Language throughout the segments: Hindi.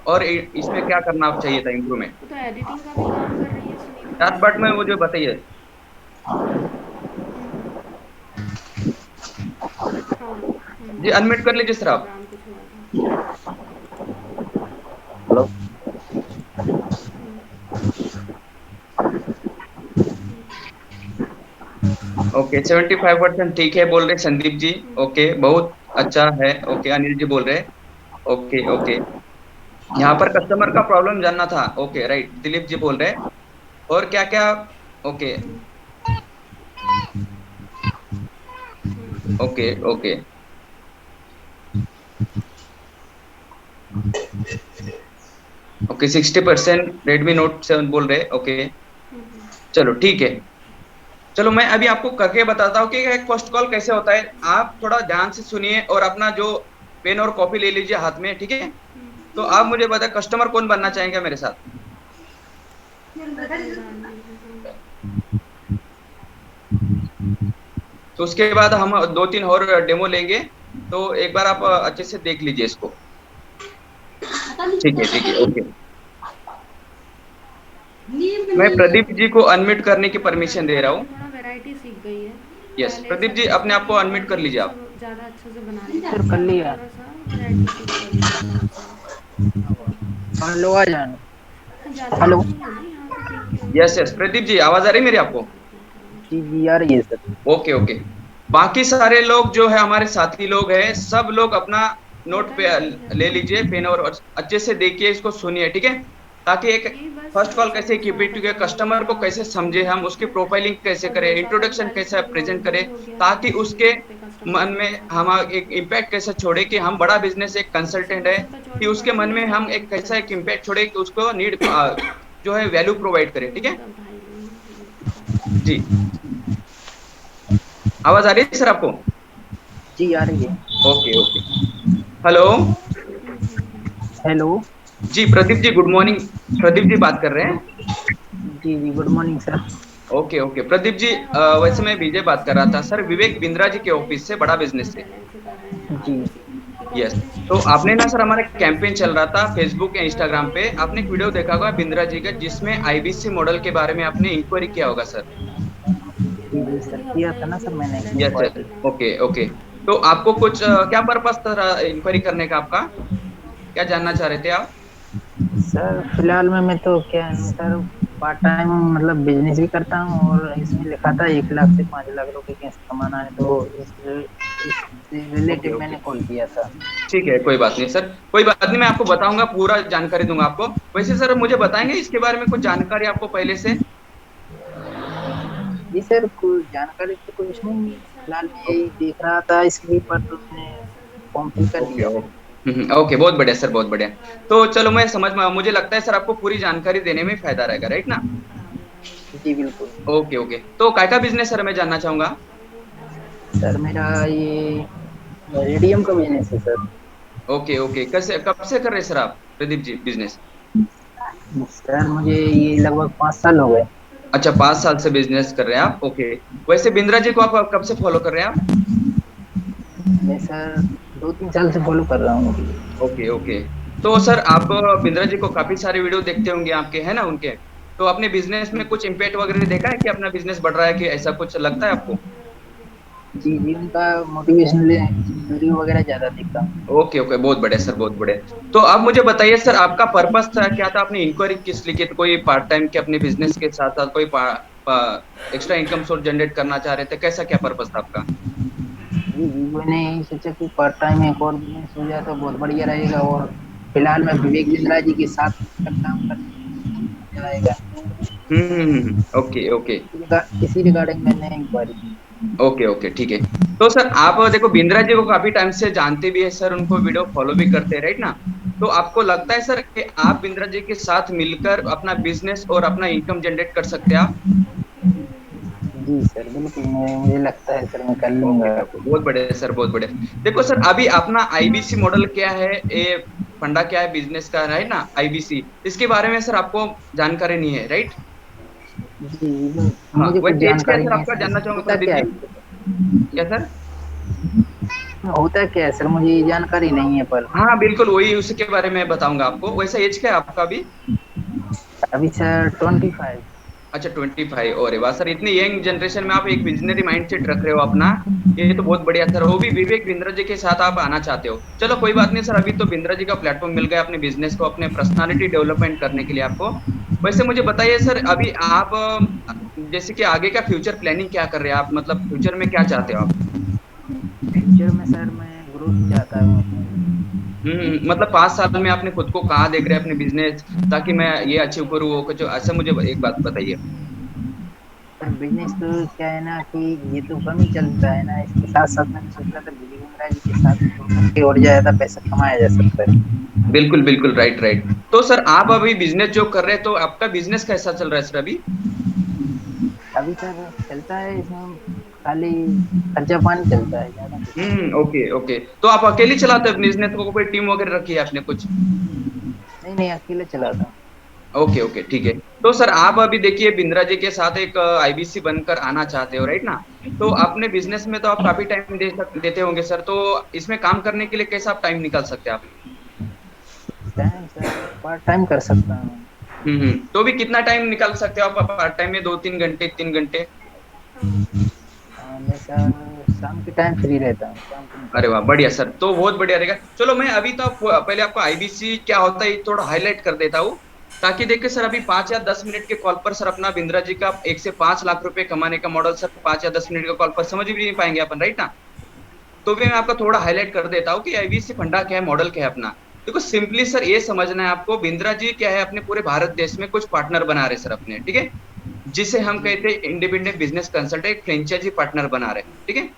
और इसमें क्या करना चाहिए था इम्प्रूवमेंट? वो तो एडिटिंग का भी काम कर रही है सुनीता। चार पार्ट में वो जो बताइए। हाँ। जी अनम्यूट कर लीजिए सर आप। प्रोग्राम कुछ हुआ था। हेलो। ओके 75% ठीक है बोल रहे संदीप जी। ओके बहुत अच्छा है। ओके अनिल जी बोल रहे। Okay okay. यहाँ पर कस्टमर का प्रॉब्लम जानना था। ओके राइट दिलीप जी बोल रहे। और क्या क्या? Okay okay okay okay 60% Redmi Note 7 बोल रहे। ओके चलो ठीक है। चलो मैं अभी आपको करके बताता हूँ कि एक फर्स्ट कॉल कैसे होता है। आप थोड़ा ध्यान से सुनिए और अपना जो पेन और कॉपी ले लीजिए हाथ में, ठीक है? तो आप मुझे बताए कस्टमर कौन बनना चाहेंगे मेरे साथ? बताइए रानी हाँ। तो उसके बाद हम दो तीन और डेमो लेंगे। तो एक बार आप अच्छे से देख लीजिए इसको। ठीक है ओके। मैं प्रदीप जी को अनम्यूट करने की मतलब परमिशन दे लड़का रहा अभी हूँ। थोड़ा वैरायटी सीख गई है। यस पहले प्रदीप सब जी कुछ अपने आप को करती थी अनम्यूट कर मतलब लीजिए आप। सब ज़्यादा अच्छे से बनाती थी, सर अभी कर थोड़ा लिया। थोड़ा सा वैरायटी सीख रही है थोड़ा सा। हेलो आ जाना। ज़्यादा हेलो। दूर नहीं है ना यहाँ से 3 किलोमीटर यस है यस तो प्रदीप जी आवाज आ रही है मेरी आपको? जी जी आ रही है सर। Okay okay. बाकी सारे लोग जो है हमारे साथी लोग हैं, सब लोग अपना नोट पे बताइए ठीक है। ले लीजिए पेन और अच्छे से देखिए इसको सुनिए, ठीक है? ताकि एक यही बस फर्स्ट कॉल सब कैसे कुछ की वहाँ तक करने के लिए कस्टमर को कैसे ज़्यादा समझे टाइम हम, उसकी लगता है। प्रोफाइलिंग कैसे और करें, बस आप इंट्रोडक्शन 45 कैसे मिनट में प्रेजेंट करें, वही हो गया ताकि मिलते उसके जुलते कस्टमर मन से में ज़्यादा हम नहीं। एक इम्पैक्ट कैसे छोड़े कि हम बड़ा बिजनेस एक कंसल्टेंट सुबह है, से तो कि चौड़ी उसके पड़ती मन है में हम साढ़े एक आठ कैसा तक। एक इम्पैक्ट छोड़े कि उसको नीड जो है वैल्यू प्रोवाइड करें, ठीक है? मतलब ढाई लोग। जी आवाज आ रही है सर आपको? जी आ रही है। Okay okay. हेलो। हेलो। जी प्रदीप जी गुड मॉर्निंग। प्रदीप जी बात कर रहे हैं। जी जी good morning sir. Okay okay Pradeep ji मैं हफ्ते से वैसे मैं आपसे विजय बात कर रहा था कंसिस्टेंटली सर, बात विवेक करती बिंद्रा हूँ, जी के आप ऑफिस से, टेंशन बड़ा मत लो, बिजनेस मैं से। टैलेंट से कर रहे हैं जी आप बस यस। कंसिस्टेंसी तो चाहिए आपने ना आपको सर हमारा कैंपेन चल रहा था कंसिस्टेंसी। फेसबुक या इंस्टाग्राम पे, आपने एक वीडियो देखा होगा बिंद्रा जी का जिसमें आईबीसी मॉडल के बारे में आपने इंक्वायरी किया होगा सर। जी जी सर किया था ना सर मैंने yes yes. Inquiry. Okay okay. तो आपको कुछ क्या पर्पस था इंक्वायरी करने का आपका? क्या जानना चाह रहे थे आप? सर फिलहाल में मैं तो क्या है सर पार्ट टाइम मतलब बिजनेस भी करता हूँ और इसमें लिखा था 1 लाख से 5 लाख रुपए कैसे कमाना है तो इस ओके रिलेटिव ओके मैंने कॉल किया था। ठीक है कोई बात नहीं सर, कोई बात नहीं, मैं आपको बताऊंगा, पूरा जानकारी दूंगा आपको। वैसे सर मुझे बताएंगे इसके बारे में कुछ जानकारी आपको पहले से? जी सर कोई जानकारी तो कुछ नहीं फिलहाल मैं यही देख रहा था इसके लिए पर तो मैंने फॉर्म फिल कर ओके दिया। ओके ओके बहुत बढ़िया सर बहुत बढ़िया। तो चलो मैं समझ में मुझे लगता है सर आपको पूरी जानकारी देने में फायदा रहेगा, राइट ना? जी बिल्कुल। Okay okay. तो काय का बिजनेस सर मैं जानना चाहूंगा। सर मेरा ये रेडियम का बिजनेस है सर। ओके ओके कैसे कब से कर रहे हैं सर आप प्रदीप जी बिजनेस? सर मुझे ये लगभग 5 साल हो गए। अच्छा 5 साल से बिजनेस कर रहे हैं आप। ओके। वैसे बिंद्रा जी को आप कब से फॉलो कर रहे हैं आप? मैं सर 2-3 साल से फॉलो कर रहा हूँ। Okay okay. तो सर आप बिंद्रा जी को काफी सारे वीडियो देखते होंगे आपके, है ना उनके? तो अपने बिजनेस में कुछ इम्पैक्ट वगैरह देखा है कि अपना बिजनेस बढ़ रहा है, कि ऐसा कुछ लगता है आपको? जी जी उनका मोटिवेशनल वीडियो वगैरह ज्यादा देखता हूँ। ओके ओके बहुत बढ़िया सर बहुत बढ़िया। तो आप मुझे बताइए सर आपका पर्पस था क्या था, आपने इंक्वायरी किस लिए की? तो कोई पार्ट टाइम के अपने बिजनेस के साथ साथ कोई एक्स्ट्रा इनकम सोर्स जनरेट करना चाह रहे थे, कैसा क्या पर्पस था आपका? जी जी मैंने यही सोचा कि पार्ट टाइम एक और बिजनेस हो जाए तो बहुत बढ़िया रहेगा और फिलहाल मैं विवेक बिंद्रा जी के साथ मिलकर काम करने में बहुत मजा आएगा। ओके ओके इसी रिगार्डिंग मैंने इंक्वायरी की। ओके ओके ठीक है। तो सर आप देखो बिंद्रा जी को काफी टाइम से जानते भी है सर, उनको वीडियो फॉलो भी करते हैं, राइट ना? तो आपको लगता है सर कि आप बिंद्रा जी के साथ मिलकर अपना बिजनेस और अपना इनकम जनरेट कर सकते हैं आप? जी सर बिल्कुल मैं मुझे लगता है सर मैं कर ओके लूंगा। ओके बहुत बढ़िया सर बहुत बढ़िया। देखो सर अभी अपना आईबीसी मॉडल क्या है, ये फंडा क्या है बिजनेस का, राइट ना? आईबीसी इसके बारे में सर आपको जानकारी नहीं है, राइट? जी हाँ मुझे कुछ वैसे एज क्या है जानकारी सर नहीं है आपका सर जानना इसमें चाहूंगा होता प्रदीप क्या जी? है। क्या सर? होता क्या है सर, मुझे ये जानकारी नहीं है पर। हाँ बिल्कुल, वही उसी के बारे में बताऊंगा आपको। वैसा एज क्या है आपका अभी? अभी सर 25। अच्छा 25। और वाह सर, इतनी यंग जनरेशन में आप एक विजनरी माइंडसेट रख रहे हो अपना, ये तो बहुत बढ़िया सर। वो भी विवेक बिंद्रा जी के साथ आप आना चाहते हो। चलो कोई बात नहीं सर, अभी तो बिंद्रा जी का प्लेटफॉर्म मिल गया अपने बिजनेस को, अपने पर्सनालिटी डेवलपमेंट करने के लिए आपको। वैसे मुझे बताइए सर, अभी आप जैसे कि आगे का फ्यूचर प्लानिंग क्या कर रहे हैं आप, मतलब फ्यूचर में क्या चाहते हो आप? फ्यूचर में सर मैं ग्रोथ चाहता हूँ अपने। मतलब 5 साल में आपने खुद को कहाँ देख रहे हैं अपने बिजनेस, ताकि मैं ये अचीव करूँ वो कुछ ऐसा मुझे एक बात बताइए। सर बिजनेस तो क्या है ना कि ये तो कम ही चलता है ना, इसके साथ साथ मैंने सोचा था विजय बिंद्रा जी के साथ जुड़ करके और ज्यादा पैसा कमाया जा सकता है। बिल्कुल बिल्कुल, राइट राइट। तो सर आप अभी बिजनेस जो कर रहे हैं, तो आपका बिजनेस कैसा चल रहा है सर अभी? अभी सर चलता है इसमें, खाली खर्चा पानी चलता है, ज्यादा कुछ नहीं। Okay okay. तो आप अकेले चलाते हैं बिजनेस को, कोई टीम वगैरह रखी है आपने कुछ? नहीं नहीं, अकेले चलाता हूँ। ओके ओके ठीक है। तो सर आप अभी देखिए बिंद्रा जी के साथ एक आईबीसी बनकर आना चाहते हो, राइट ना? तो अपने बिजनेस में तो आप काफी टाइम देते होंगे सर, तो इसमें काम करने के लिए कैसा आप टाइम निकाल सकते हैं आप? टाइम सर पार्ट टाइम कर सकता हूँ। तो भी कितना टाइम निकाल सकते हो आप पार्ट टाइम में, 2-3 घंटे, 3 घंटे? मैं सर शाम के टाइम फ्री रहता हूँ, शाम को अरे निकाल वाह, लेता बढ़िया सर, तो बहुत बढ़िया रहेगा। चलो मैं अभी तो पहले आपको आईबीसी क्या होता है ये थोड़ा हाईलाइट कर देता हूँ, ताकि देखिए सर अभी 5 या 10 मिनट के कॉल पर सर अपना बिंद्रा जी का 1 से 5 लाख रुपए कमाने का मॉडल सर 5 या 10 मिनट के कॉल पर समझ भी नहीं पाएंगे अपन, राइट ना? तो भी मैं आपका थोड़ा हाईलाइट कर देता हूँ कि आईबीसी फंडा क्या है, मॉडल क्या है अपना। देखो सिंपली सर ये समझना है आपको, बिंद्रा जी क्या है, अपने पूरे भारत देश में कुछ पार्टनर बना रहे सर अपने, ठीक है? जिसे हम हूँ। कहते हैं इंडिपेंडेंट बिजनेस कंसल्टेंट, एक फ्रेंचाइजी पार्टनर बना रहे, ठीक है?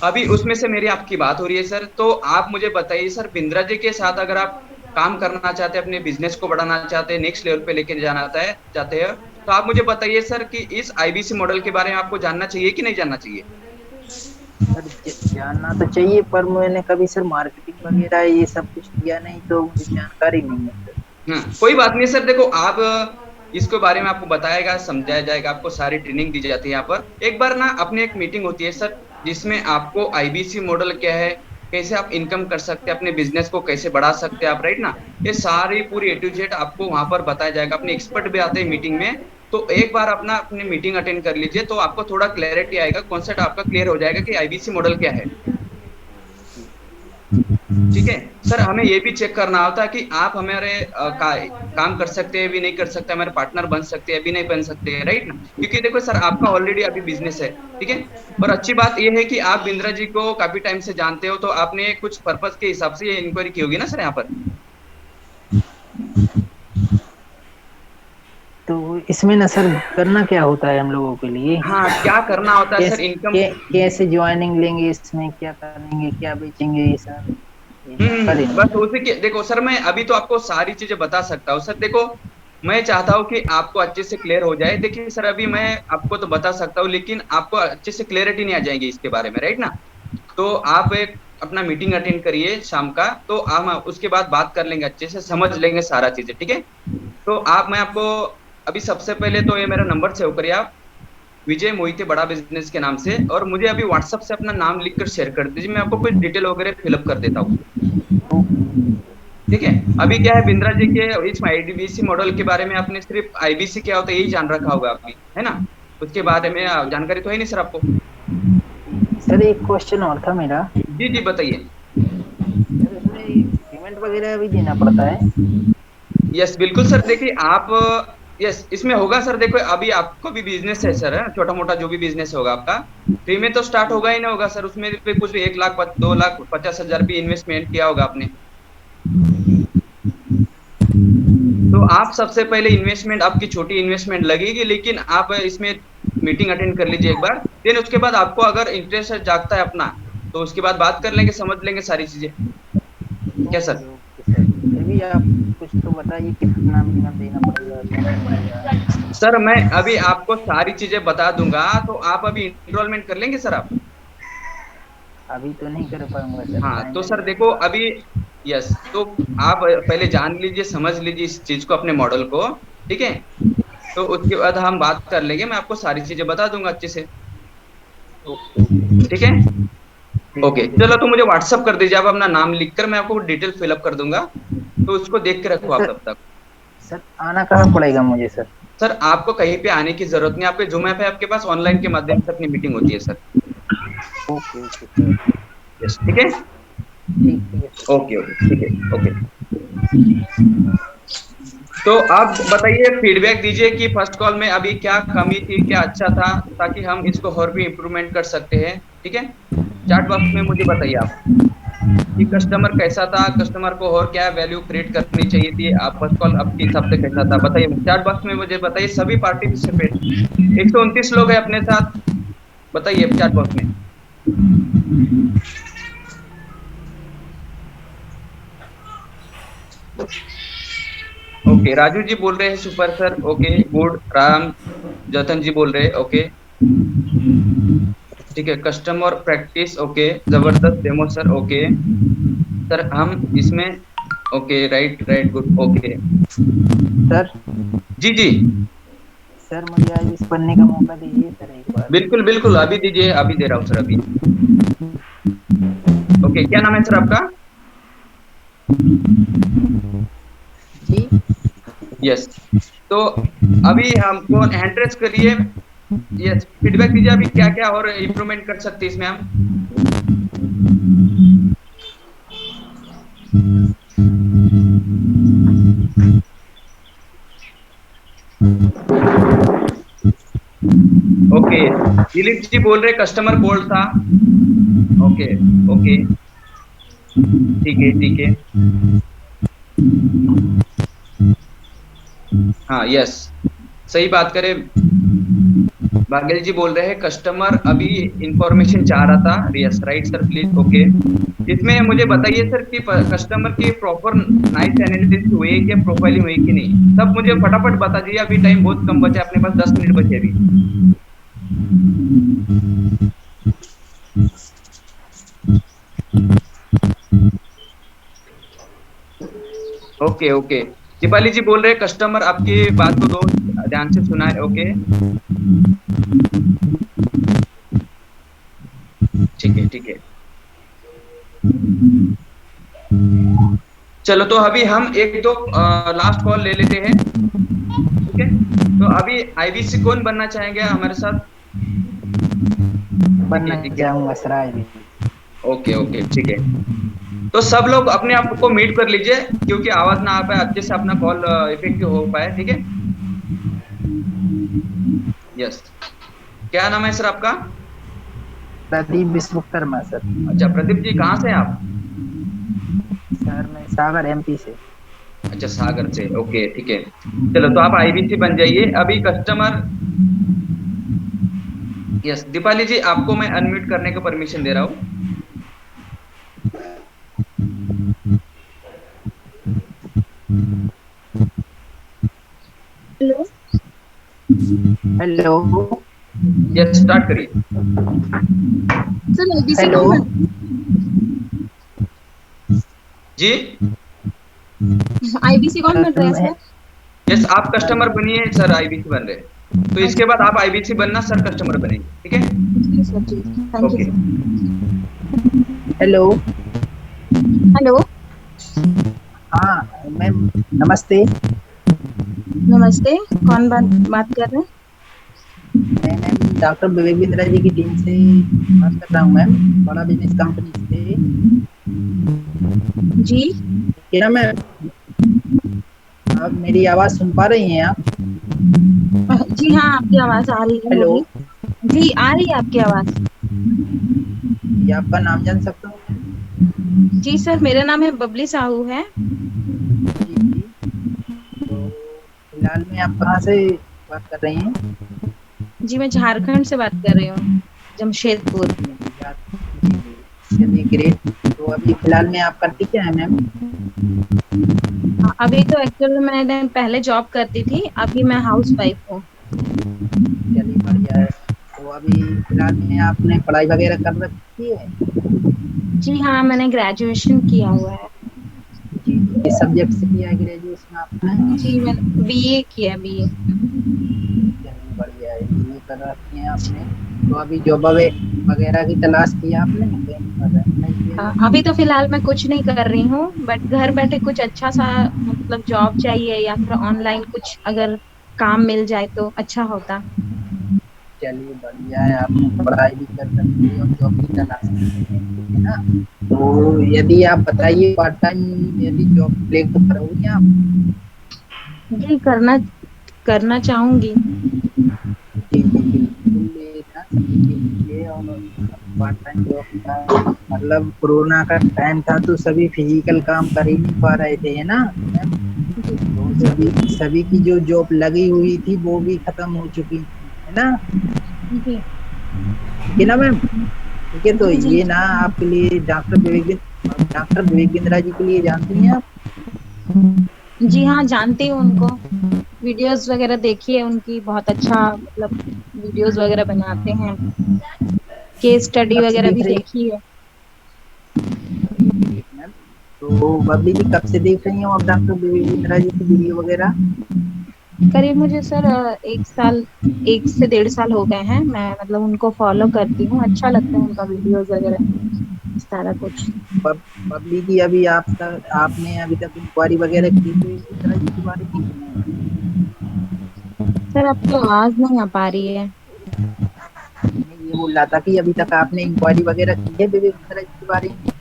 अभी उसमें से मेरी आपकी बात हो रही है सर, तो आप मुझे बताइए सर, बिंद्रा जी के साथ अगर आप काम करना चाहते हैं, अपने बिजनेस को बढ़ाना चाहते हैं, नेक्स्ट लेवल पे लेके जाना चाहते हैं, तो आप मुझे बताइए सर कि इस आईबीसी मॉडल के बारे में आपको जानना चाहिए कि नहीं जानना चाहिए? सर जानना तो चाहिए, पर मैंने कभी सर मार्केटिंग वगैरह ये सब कुछ किया नहीं, तो मुझे जानकारी नहीं है सर। कोई बात नहीं सर, देखो आप इसके बारे में आपको बताएगा, समझाया जाएगा, आपको सारी ट्रेनिंग दी जाती है यहाँ पर। एक बार ना अपनी एक मीटिंग होती है सर, जिसमें आपको आईबीसी मॉडल क्या है, कैसे आप इनकम कर सकते हैं, अपने बिजनेस को कैसे बढ़ा सकते हैं आप, राइट ना? ये सारी पूरी A to Z आपको वहां पर बताया जाएगा। अपने एक्सपर्ट भी आते हैं मीटिंग में, तो एक बार अपना अपनी मीटिंग अटेंड कर लीजिए, तो आपको थोड़ा क्लैरिटी आएगा, कॉन्सेप्ट आपका क्लियर हो जाएगा कि आईबीसी मॉडल क्या है। ठीक है सर, हमें ये भी चेक करना होता है कि आप हमारे काम कर सकते हैं भी नहीं कर सकते, हमारे पार्टनर बन सकते हैं भी नहीं बन सकते हैं, राइट ना? क्योंकि देखो सर आपका ऑलरेडी अभी बिजनेस है, ठीक है? और अच्छी बात ये है कि आप बिंद्रा जी को काफी टाइम से जानते हो, तो आपने कुछ पर्पस के हिसाब से ये इंक्वायरी की होगी ना सर यहाँ पर? तो इसमें ना सर करना क्या होता है हम लोगों के लिए, हाँ, क्या करना होता है सर, कैसे इनकम। कैसे ज्वाइनिंग लेंगे, इसमें क्या करेंगे, क्या बेचेंगे, ये सर ये जानकारी नहीं बस है। उसी के, देखो सर मैं अभी तो आपको सारी चीजें बता सकता हूँ सर। देखो मैं चाहता हूँ कि आपको अच्छे से क्लियर हो जाए। देखिए सर अभी मैं आपको तो बता सकता हूँ, लेकिन आपको अच्छे से क्लियरिटी नहीं आ जाएगी इसके बारे में, राइट ना? तो आप एक अपना मीटिंग अटेंड करिए शाम का, तो हम उसके बाद बात कर लेंगे, अच्छे से समझ लेंगे सारा चीजें, ठीक है? तो आप, मैं आपको अभी सबसे पहले तो ये मेरा नंबर सेव करिए आप, विजय मोहिते बड़ा बिजनेस के नाम से, और मुझे अभी व्हाट्सएप से अपना नाम लिखकर शेयर कर दीजिए, मैं आपको कुछ डिटेल वगैरह फिलअप कर देता हूँ। ठीक है? अभी क्या है, बिंद्रा जी के इस आईबीसी मॉडल के बारे में आपने सिर्फ आईबीसी क्या होता है यही जान रखा होगा आपने, है ना? उसके बारे में जानकारी तो है नहीं सर आपको? सर एक क्वेश्चन और था मेरा। जी जी बताइए। सर इसमें पेमेंट वगैरह भी देना पड़ता है? यस बिल्कुल सर, देखिए आप, यस इसमें होगा सर। देखो अभी आपको भी बिजनेस है सर, छोटा मोटा जो भी बिजनेस होगा आपका, फ्री में तो स्टार्ट होगा ही ना होगा सर। उसमें भी कुछ 1 लाख 2,50,000 भी इन्वेस्टमेंट किया होगा आपने। तो आप सबसे पहले इन्वेस्टमेंट, आपकी छोटी इन्वेस्टमेंट लगेगी, लेकिन आप इसमें मीटिंग अटेंड कर लीजिए एक बार, देन उसके बाद आपको अगर इंटरेस्ट जागता है अपना, तो उसके बाद बात कर लेंगे, समझ लेंगे सारी चीजें। क्या सर? ओके ओके सर, फिर भी आप कुछ तो बताइए कितना मिनिमम देना पड़ेगा, कैसे पड़ेगा। सर मैं अभी आपको सारी चीजें बता दूंगा, तो आप अभी इनरोलमेंट कर लेंगे सर आप? अभी तो नहीं कर पाऊंगा सर, हाँ टाइम तो सर लगेगा देखो थोड़ा। अभी, यस, तो आप पहले जान लीजिए, समझ लीजिए इस चीज को, अपने मॉडल को, ठीक है? तो उसके बाद हम बात कर लेंगे, मैं आपको सारी चीजें बता दूंगा अच्छे से। Okay okay. ठीक है? ओके चलो, तो मुझे व्हाट्सअप कर दीजिए आप अपना नाम लिखकर, मैं आपको डिटेल फिलअप कर दूंगा, तो उसको देख के रखो आप सर तब तक। सर आना कहाँ पड़ेगा मुझे सर? सर आपको कहीं पे आने की जरूरत नहीं, आपके जूम ऐप है आपके पास, ऑनलाइन के माध्यम से अपनी मीटिंग होती है sir. Okay okay sir. Yes ठीक है। ठीक है सर। ओके ओके ठीक है ओके। तो आप बताइए, फीडबैक दीजिए कि फर्स्ट कॉल में अभी क्या कमी थी, क्या अच्छा था, ताकि हम इसको और भी इम्प्रूवमेंट कर सकते हैं। ठीक है, चैट बॉक्स में मुझे बताइए आप कि कस्टमर कैसा था, कस्टमर को और क्या वैल्यू क्रिएट करनी चाहिए थी, आप फर्स्ट कॉल आपके हिसाब से कैसा था, बताइए चैट बॉक्स में मुझे बताइए। सभी पार्टिसिपेट 129 लोग हैं अपने साथ, बताइए चैट बॉक्स में। ओके, राजू जी बोल रहे हैं super sir, okay good. Ram Jatan ji बोल रहे हैं, ओके ठीक है। कस्टमर प्रैक्टिस, ओके जबरदस्त डेमो सर, ओके सर हम इसमें, okay right right good, okay sir जी जी सर मुझे आज इस पढ़ने का मौका दीजिए सर एक बार। बिल्कुल बिल्कुल, अभी दीजिए, अभी दे रहा हूँ सर अभी। ओके, क्या नाम है सर आपका? जी यस, तो अभी हमको हैंड रेस करिए। यस, फीडबैक दीजिए अभी क्या क्या और इम्प्रूवमेंट कर सकते हैं इसमें हम। ओके, दिलीप जी बोल रहे कस्टमर कोल्ड था, ओके ओके ठीक है हाँ यस, सही बात करें। बागेल जी बोल रहे हैं कस्टमर अभी इंफॉर्मेशन चाह रहा था, yes right sir please, okay. इसमें मुझे बताइए सर कि कस्टमर की प्रॉपर नाइस एनालिसिस हुई है क्या, प्रोफाइलिंग हुई कि नहीं, सब मुझे फटाफट बता दीजिए, अभी टाइम बहुत कम बचा है अपने पास, 10 मिनट बचे अभी। ओके ओके, दीपाली जी बोल रहे हैं कस्टमर आपकी बात को दो ध्यान से सुना है, ओके ठीक है। चलो, तो अभी हम एक दो लास्ट कॉल ले लेते हैं, ठीक है। तो अभी आईबीसी कौन बनना चाहेंगे हमारे साथ? बनना ठीक है चाहूंगा सर आज भी। ओके ओके ठीक है। तो सब लोग अपने आप को म्यूट कर लीजिए, क्योंकि आवाज ना आ पाए, अच्छे से अपना कॉल इफेक्टिव हो पाए, ठीक है। यस, क्या नाम है सर आपका? प्रदीप विश्वकर्मा सर। अच्छा प्रदीप जी, कहाँ से हैं आप? सर मैं सागर एमपी से। अच्छा सागर से, ओके ठीक है। चलो, तो आप आईबीसी बन जाइए अभी कस्टमर। यस, दीपाली जी आपको मैं अनम्यूट करने का परमिशन दे रहा हूँ। हेलो हेलो यस, स्टार्ट करिए। सर, आईबीसी हेलो कौन बन जी आईबीसी कौन बन सर रहा है मैं सर? यस, आप सर कस्टमर बनिए सर, आईबीसी बन रहे हैं, तो इसके बाद आप आईबीसी बनना सर, कस्टमर बनेंगे, ठीक है। जी सर, जी thank you okay, sir. Hello. Hello हाँ मैम नमस्ते। नमस्ते, कौन बात कर रहे हैं? मैं मैम डॉक्टर विवेक बिंद्रा जी की टीम से बात कर रहा हूँ मैम, बड़ा बिजनेस कंपनी से। जी क्या मैम आप मेरी आवाज सुन पा रही हैं आप? जी हाँ, आपकी आवाज आ रही है, हेलो, बोलिए। जी आ रही है आपकी आवाज। ये आपका नाम जान सकता हूँ मैं? जी सर, मेरा नाम है बबली साहू है। जी जी। तो फिलहाल में आप कहाँ से बात कर रही हैं? जी मैं झारखंड से बात कर रही हूँ, जमशेदपुर। जी जी जी, चलिए ग्रेट। तो अभी फिलहाल में आप करती क्या है मैम? अभी तो एक्चुअली मैंने पहले जॉब करती थी, अभी मैं हाउस वाइफ हूँ। चलिए बढ़िया है। तो अभी फिलहाल में आपने पढ़ाई वगैरह कर रखी है? जी हाँ, मैंने ग्रेजुएशन किया हुआ है। जी जी, किस सब्जेक्ट से किया है ग्रेजुएशन आपने? जी मैंने बीए किया, बीए। चलिए बढ़िया है, ये कर रखी है आपने। तो अभी जॉब वगैरह की तलाश की आपने, नहीं किया जॉब? अभी तो फिलहाल मैं कुछ नहीं कर रही हूँ, बट घर बैठे कुछ अच्छा सा मतलब जॉब चाहिए या फिर ऑनलाइन कुछ अगर काम मिल जाए तो अच्छा होता। चलिए बढ़िया है, आपने पढ़ाई भी कर सकती है और जॉब भी तलाश सकती है, ठीक है ना। तो यदि आप बताइए पार्ट टाइम यदि जॉब क्लिक करोगी आप? जी करना करना चाहूंगी। जी जी बिल्कुल लेना सभी के लिए। और पार्ट टाइम जॉब का मतलब कोरोना का टाइम था तो सभी फिजिकल काम कर ही नहीं पा रहे थे, है ना मैम। जी तो जी सभी सभी की जो जॉब लगी हुई थी वो भी खत्म हो चुकी थी, है ना। जी ठीक है ना मैम। ठीक है, तो जी जी ये ना आपके लिए डॉक्टर विवेक बिंद्रा जी के लिए जानती हैं आप? जी हाँ, जानती हूँ उनको। वीडियोस वगैरह देखी है उनकी, बहुत अच्छा मतलब वीडियोस वगैरह बनाते हैं। केस स्टडी कब से वगैरह देख भी रही देखी है। हैं मैम? तो बबली जी कब से देख रही हो आप डॉक्टर विवेक बिंद्रा जी की वीडियो वगैरह? करीब मुझे सर 1 साल, 1 से 1.5 साल हो गए हैं। मैं मतलब उनको फॉलो करती हूँ, अच्छा लगता है उनका वीडियोस वगैरह सारा कुछ। बब, बबली जी अभी आपने अभी तक इंक्वायरी वगैरह की विवेक बिंद्रा जी के बारे में? सर आपकी आवाज नहीं आ पा रही है। मैं ये बोल रहा था कि अभी तक आपने इंक्वायरी वगैरह की है विवेक बिंद्रा जी के बारे में?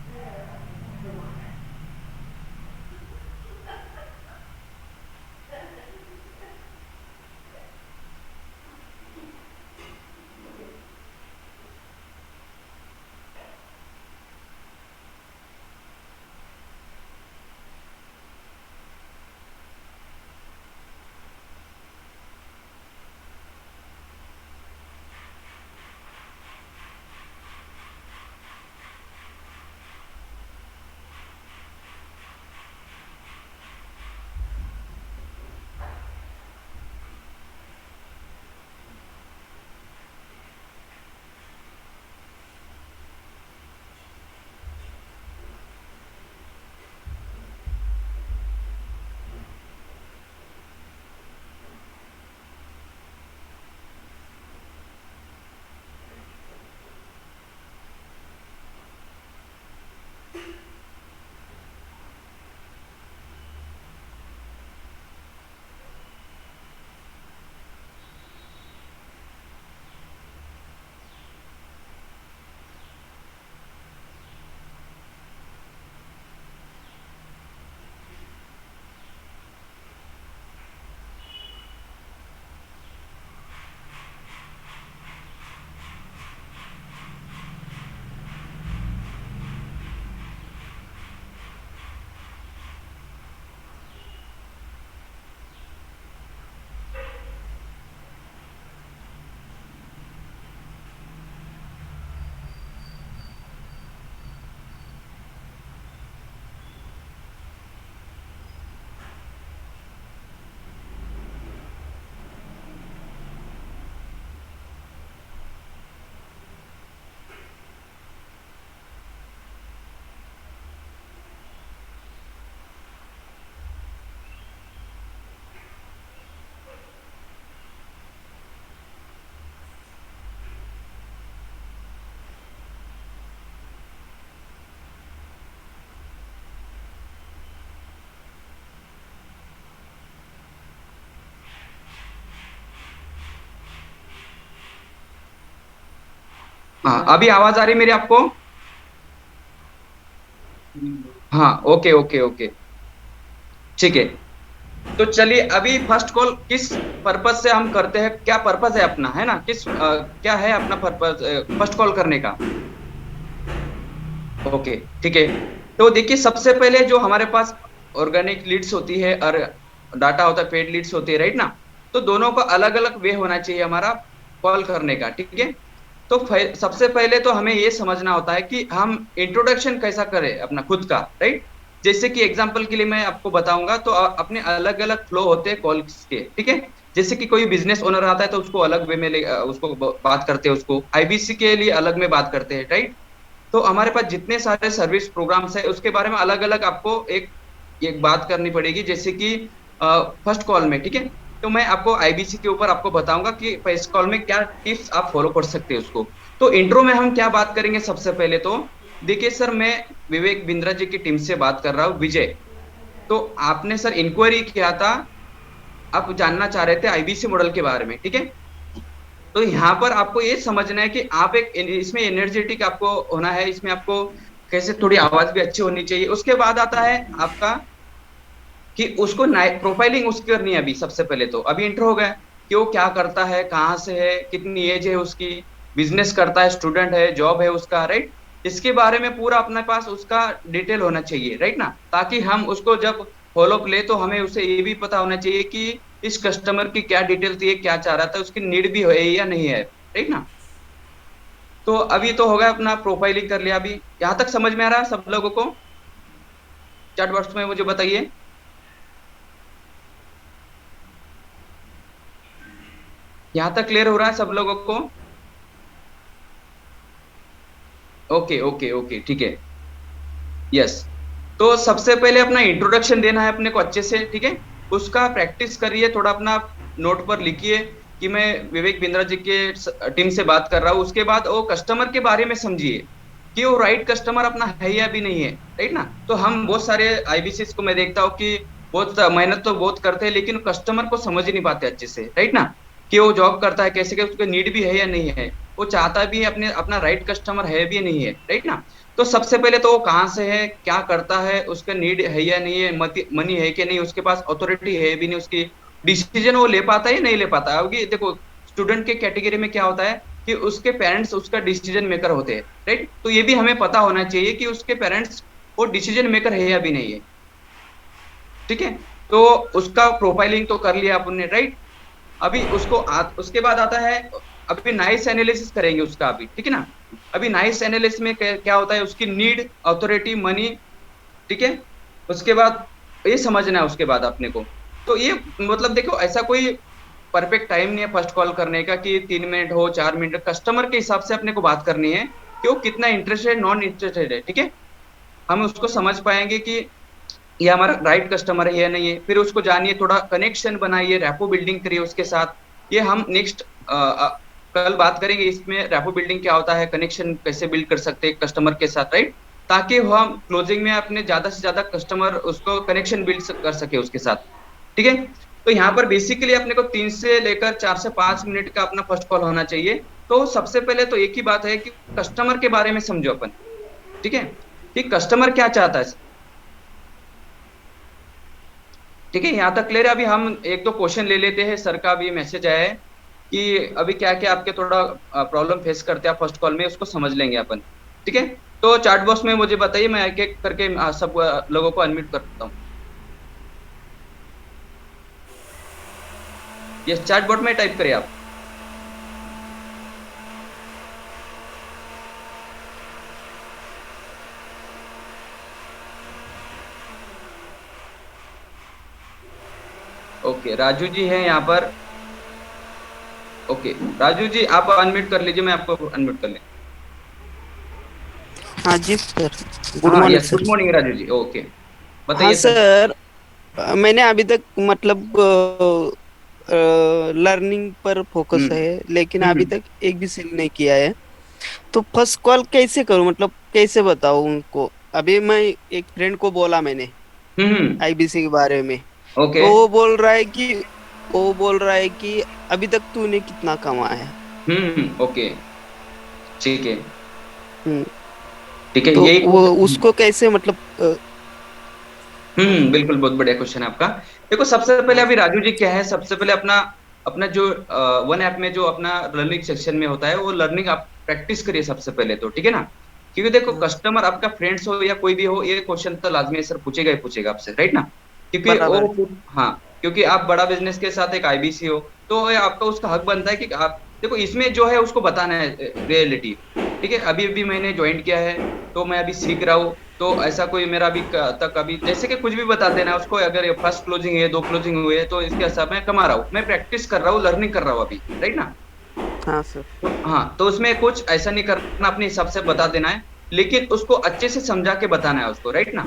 हाँ, अभी आवाज आ रही है मेरी आपको? हाँ, ओके ओके ओके, ठीक है। तो चलिए, अभी फर्स्ट कॉल किस पर्पज से हम करते हैं, क्या पर्पज है अपना, है ना, क्या है अपना पर्पज फर्स्ट कॉल करने का। ओके, ठीक है। तो देखिए, सबसे पहले जो हमारे पास ऑर्गेनिक लीड्स होती है और डाटा होता है, पेड लीड्स होती है, राइट ना। तो दोनों का अलग अलग वे होना चाहिए हमारा कॉल करने का, ठीक है। तो सबसे पहले तो हमें ये समझना होता है कि हम इंट्रोडक्शन कैसा करें अपना खुद का, राइट। जैसे कि एग्जांपल के लिए मैं आपको बताऊंगा, तो अपने अलग अलग फ्लो होते हैं कॉल्स के, ठीक है। जैसे कि कोई बिजनेस ओनर आता है तो उसको अलग वे में उसको बात करते हैं, उसको आईबीसी के लिए अलग में बात करते हैं, राइट। तो हमारे पास जितने सारे सर्विस प्रोग्राम्स है उसके बारे में अलग अलग आपको एक एक बात करनी पड़ेगी, जैसे कि फर्स्ट कॉल में, ठीक है। तो मैं आपको आईबीसी के ऊपर आपको बताऊंगा कि फर्स्ट कॉल में क्या टिप्स आप फॉलो कर सकते हैं उसको। तो इंट्रो में हम क्या बात करेंगे सबसे पहले तो, देखिए सर मैं विवेक बिंद्रा जी की टीम से बात कर रहा हूँ, विजय। तो आपने सर इंक्वायरी किया था, आप जानना चाह रहे थे आईबीसी मॉडल के बारे में, ठीक है। तो यहाँ पर आपको ये समझना है कि आप एक इसमें एनर्जेटिक आपको होना है, इसमें आपको कैसे थोड़ी आवाज भी अच्छी होनी चाहिए। उसके बाद आता है आपका कि उसको प्रोफाइलिंग उसकी करनी है। अभी सबसे पहले तो अभी इंट्रो हो गया कि वो क्या करता है, कहाँ से है, कितनी एज है उसकी, बिजनेस करता है, स्टूडेंट है, जॉब है उसका, राइट। इसके बारे में पूरा अपने पास उसका डिटेल होना चाहिए, राइट ना, ताकि हम उसको जब फॉलोअप ले तो हमें उसे ये भी पता होना चाहिए कि इस कस्टमर की क्या डिटेल थी, क्या चाह रहा था, उसकी नीड भी है या नहीं है, राइट ना। तो अभी तो हो गया, अपना प्रोफाइलिंग कर लिया। अभी यहाँ तक समझ में आ रहा है सब लोगों को? चैट बॉक्स में मुझे बताइए। यहाँ तक क्लियर हो रहा है सब लोगों को? ओके ओके ओके, ठीक है। यस। तो सबसे पहले अपना इंट्रोडक्शन देना है अपने को अच्छे से, ठीक है। उसका प्रैक्टिस करिए थोड़ा, अपना नोट पर लिखिए कि मैं विवेक बिंद्रा जी के टीम से बात कर रहा हूँ। उसके बाद वो कस्टमर के बारे में समझिए कि वो राइट कस्टमर अपना है या भी नहीं है, राइट ना। तो हम बहुत सारे आईबीसीएस को मैं देखता हूँ कि बहुत मेहनत तो बहुत करते हैं, लेकिन कस्टमर को समझ ही नहीं पाते अच्छे से, राइट ना, कि वो जॉब करता है कैसे, उसको नीड भी है या नहीं है, वो चाहता भी है अपने अपना राइट कस्टमर है भी नहीं है, राइट ना। तो सबसे पहले तो वो कहाँ से है, क्या करता है, उसका नीड है या नहीं है, मनी है कि नहीं, उसके पास अथॉरिटी है भी नहीं, उसकी डिसीजन वो ले पाता है या नहीं ले पाता है। क्योंकि देखो स्टूडेंट के कैटेगरी में क्या होता है कि उसके पेरेंट्स उसका डिसीजन मेकर होते हैं, राइट। तो ये भी हमें पता होना चाहिए कि उसके पेरेंट्स वो डिसीजन मेकर है या भी नहीं है, ठीक है। तो उसका प्रोफाइलिंग तो कर लिया आपने, राइट। अभी उसके बाद आता है, अभी नाइस एनालिसिस करेंगे उसका अभी, ठीक है ना। अभी नाइस एनालिसिस में क्या होता है, उसकी नीड, अथॉरिटी, मनी, ठीक है। उसके बाद ये समझना है उसके बाद अपने को। तो ये मतलब देखो ऐसा कोई परफेक्ट टाइम नहीं है फर्स्ट कॉल करने का कि 3 मिनट हो 4 मिनट, कस्टमर के हिसाब से अपने को बात करनी है कि वो कितना इंटरेस्टेड, नॉन इंटरेस्टेड है, ठीक है। हम उसको समझ पाएंगे कि ये हमारा राइट कस्टमर है या नहीं है। फिर उसको जानिए, थोड़ा कनेक्शन बनाइए, रैपो बिल्डिंग करिए उसके साथ। ये हम नेक्स्ट कल बात करेंगे इसमें, रैपो बिल्डिंग क्या होता है, कनेक्शन कैसे बिल्ड कर सकते हैं कस्टमर के साथ, राइट। ताकि हम क्लोजिंग में अपने ज्यादा से ज्यादा कस्टमर उसको कनेक्शन बिल्ड कर सके उसके साथ, ठीक है। तो यहाँ पर बेसिकली अपने को 3 से लेकर 4 से 5 मिनट का अपना फर्स्ट कॉल होना चाहिए। तो सबसे पहले तो एक ही बात है कि कस्टमर के बारे में समझो अपन, ठीक है, कि कस्टमर क्या चाहता है, ठीक है। यहाँ तक क्लियर है? अभी हम एक दो क्वेश्चन ले लेते हैं। सर का भी मैसेज आया है कि अभी क्या क्या आपके थोड़ा प्रॉब्लम फेस करते हैं फर्स्ट कॉल में, उसको समझ लेंगे अपन, ठीक है। तो चैट बॉक्स में मुझे बताइए, मैं एक एक करके सब लोगों को अनम्यूट करता हूँ। ये चैट बॉट में टाइप करिए आप। ओके, राजू जी हैं यहाँ पर। ओके राजू जी, आप अनम्यूट कर लीजिए, मैं आपको अनम्यूट कर लें। हाँ जी सर, गुड हाँ morning yes, sir. Good morning Raju ji. Okay हाँ बताइए सर। सर, मैंने अभी तक मतलब लर्निंग पर फोकस हम्म है, लेकिन हम्म अभी हम्म तक एक भी सेल नहीं किया है। तो फर्स्ट कॉल कैसे करूं, मतलब कैसे बताऊं उनको? अभी मैं एक फ्रेंड को बोला मैंने आईबीसी के बारे में, ओके। तो वो बोल रहा है कि अभी तक तूने कितना कमाया है। ओके, ठीक है। हम्म, ठीक है, तो यही वो उसको कैसे मतलब बिल्कुल, बहुत बढ़िया क्वेश्चन है आपका। देखो सबसे पहले अभी राजू जी क्या है, सबसे पहले अपना अपना जो वन ऐप में जो अपना लर्निंग सेक्शन में होता है वो लर्निंग आप प्रैक्टिस करिए सबसे पहले तो, ठीक है ना। क्योंकि देखो हाँ, कस्टमर आपका फ्रेंड्स हो या कोई भी हो, ये क्वेश्चन तो लाजमी सर पूछेगा ही पूछेगा आपसे, राइट ना। क्योंकि बराबर। वो, हाँ, क्योंकि आप बड़ा बिजनेस के साथ एक आईबीसी हो, तो ये आपका उसका हक बनता है कि आप देखो इसमें जो है उसको बताना है रियलिटी, ठीक है। अभी अभी मैंने ज्वाइन किया है, तो मैं अभी सीख रहा हूँ। तो ऐसा कोई मेरा अभी तक अभी जैसे कि कुछ भी बता देना उसको, अगर फर्स्ट क्लोजिंग है, दो क्लोजिंग हुए है, तो इसके हिसाब में कमा रहा हूँ, मैं प्रैक्टिस कर रहा हूँ, लर्निंग कर रहा हूँ अभी, राइट ना। हाँ सर। तो हाँ, तो उसमें कुछ ऐसा नहीं करना, अपने हिसाब से बता देना है, लेकिन उसको अच्छे से समझा के बताना है उसको, राइट ना।